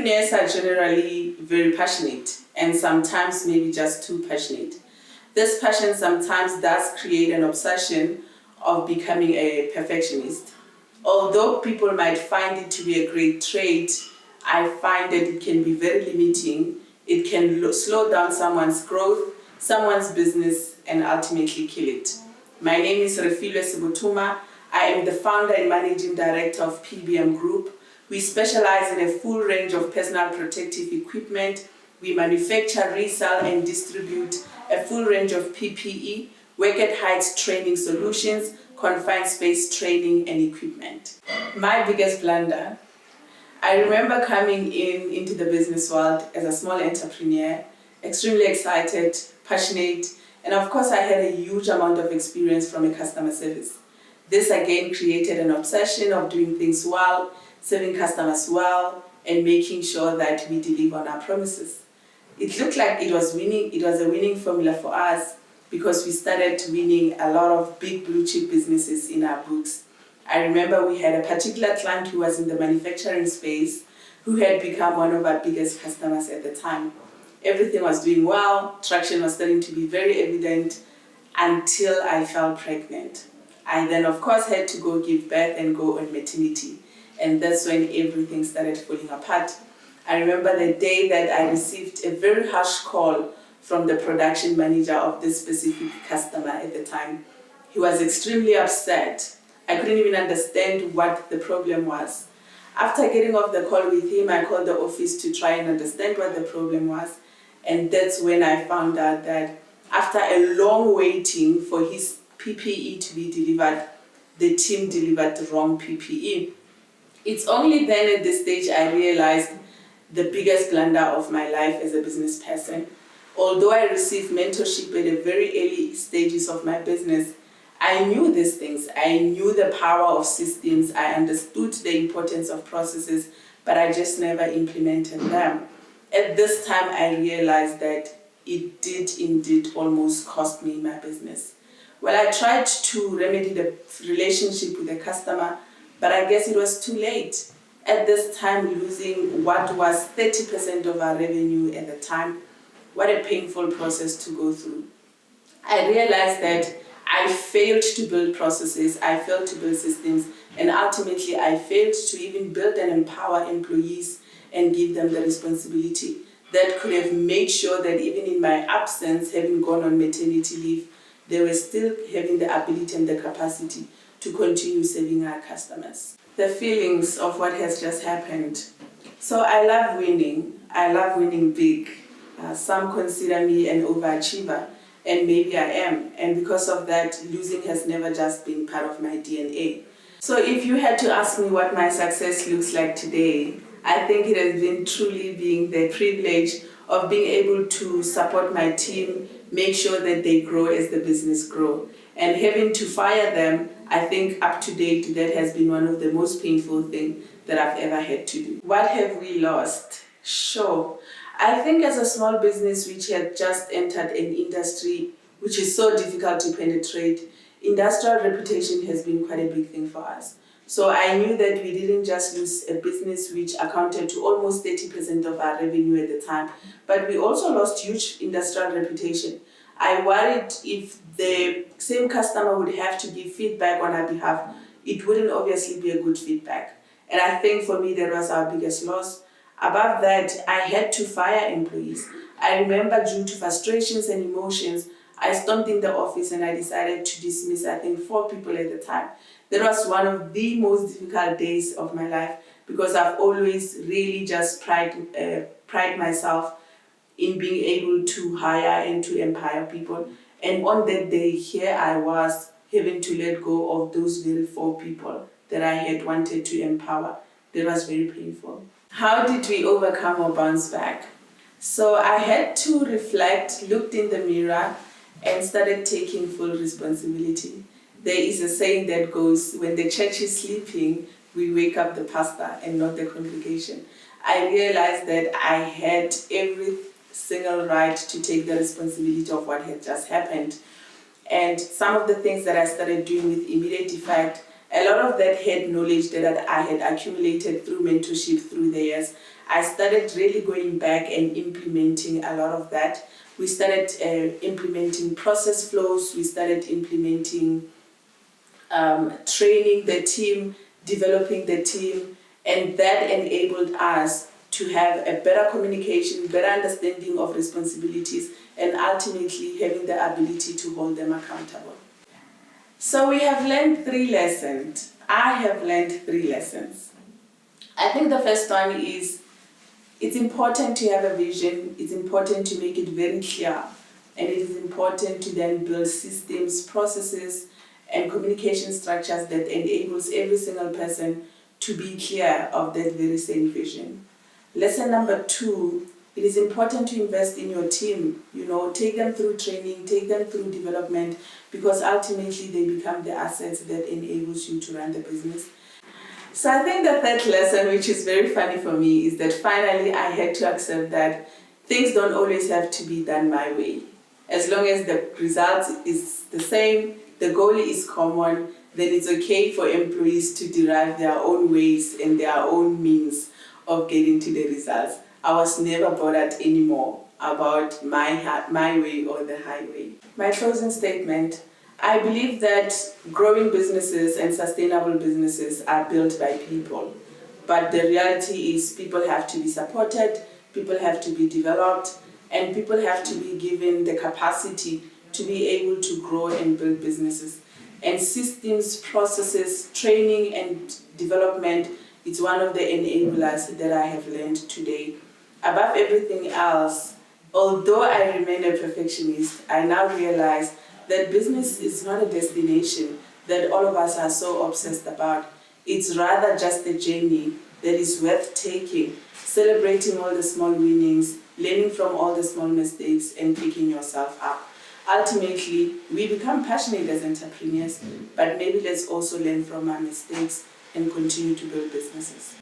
Entrepreneurs are generally very passionate and sometimes maybe just too passionate. This passion sometimes does create an obsession of becoming a perfectionist. Although people might find it to be a great trait, I find that it can be very limiting. It can slow down someone's growth, someone's business, and ultimately kill it. My name is Refilwe Sebutuma. I am the founder and managing director of PBM Group. We specialize in a full range of personal protective equipment. We manufacture, resell, and distribute a full range of PPE, work at heights training solutions, confined space training, and equipment. My biggest blunder. I remember coming into the business world as a small entrepreneur, extremely excited, passionate, and of course I had a huge amount of experience from a customer service. This again created an obsession of doing things well, serving customers well, and making sure that we deliver on our promises. It looked like it was winning. It was a winning formula for us because we started winning a lot of big blue chip businesses in our books. I remember we had a particular client who was in the manufacturing space who had become one of our biggest customers at the time. Everything was doing well, traction was starting to be very evident until I fell pregnant. I then of course had to go give birth and go on maternity, and that's when everything started falling apart. I remember the day that I received a very harsh call from the production manager of this specific customer at the time. He was extremely upset. I couldn't even understand what the problem was. After getting off the call with him, I called the office to try and understand what the problem was. And that's when I found out that after a long waiting for his PPE to be delivered, the team delivered the wrong PPE. It's only then at this stage I realized the biggest blunder of my life as a business person. Although I received mentorship at the very early stages of my business, I knew these things. I knew the power of systems. I understood the importance of processes, but I just never implemented them. At this time, I realized that it did indeed almost cost me my business. Well, I tried to remedy the relationship with the customer, but I guess it was too late. At this time, losing what was 30% of our revenue at the time, what a painful process to go through. I realized that I failed to build processes, I failed to build systems, and ultimately I failed to even build and empower employees and give them the responsibility that could have made sure that even in my absence, having gone on maternity leave, they were still having the ability and the capacity to continue serving our customers. The feelings of what has just happened. So I love winning. I love winning big. Some consider me an overachiever, and maybe I am. And because of that, losing has never just been part of my DNA. So if you had to ask me what my success looks like today, I think it has been truly being the privilege of being able to support my team, make sure that they grow as the business grows. And having to fire them, I think up to date, that has been one of the most painful things that I've ever had to do. What have we lost? Sure. I think as a small business which had just entered an industry which is so difficult to penetrate, industrial reputation has been quite a big thing for us. So I knew that we didn't just lose a business which accounted to almost 30% of our revenue at the time, but we also lost huge industrial reputation. I worried if the same customer would have to give feedback on our behalf, it wouldn't obviously be a good feedback. And I think for me that was our biggest loss. Above that, I had to fire employees. I remember due to frustrations and emotions, I stormed in the office and I decided to dismiss, I think, 4 people at the time. That was one of the most difficult days of my life because I've always really just pride myself in being able to hire and to empower people. And on that day, here I was having to let go of those very 4 people that I had wanted to empower. That was very painful. How did we overcome or bounce back? So I had to reflect, looked in the mirror, and started taking full responsibility. There is a saying that goes, when the church is sleeping, we wake up the pastor and not the congregation. I realized that I had every single right to take the responsibility of what had just happened. And some of the things that I started doing with immediate effect, a lot of that head knowledge that I had accumulated through mentorship through the years, I started really going back and implementing a lot of that. We started implementing process flows, we started implementing training the team, developing the team, and that enabled us to have a better communication, better understanding of responsibilities, and ultimately having the ability to hold them accountable. So we have learned 3 lessons. I have learned 3 lessons. I think the first one is it's important to have a vision, it's important to make it very clear, and it is important to then build systems, processes, and communication structures that enables every single person to be clear of that very same vision. Lesson number 2, it is important to invest in your team. Take them through training, take them through development, because ultimately they become the assets that enables you to run the business. So I think the third lesson, which is very funny for me, is that finally I had to accept that things don't always have to be done my way. As long as the result is the same, the goal is common, then it's okay for employees to derive their own ways and their own means of getting to the results. I was never bothered anymore about my way or the highway. My closing statement. I believe that growing businesses and sustainable businesses are built by people. But the reality is people have to be supported, people have to be developed, and people have to be given the capacity to be able to grow and build businesses. And systems, processes, training, and development is one of the enablers that I have learned today. Above everything else, although I remain a perfectionist, I now realize that business is not a destination that all of us are so obsessed about. It's rather just a journey that is worth taking, celebrating all the small winnings, learning from all the small mistakes, and picking yourself up. Ultimately, we become passionate as entrepreneurs, but maybe let's also learn from our mistakes and continue to build businesses.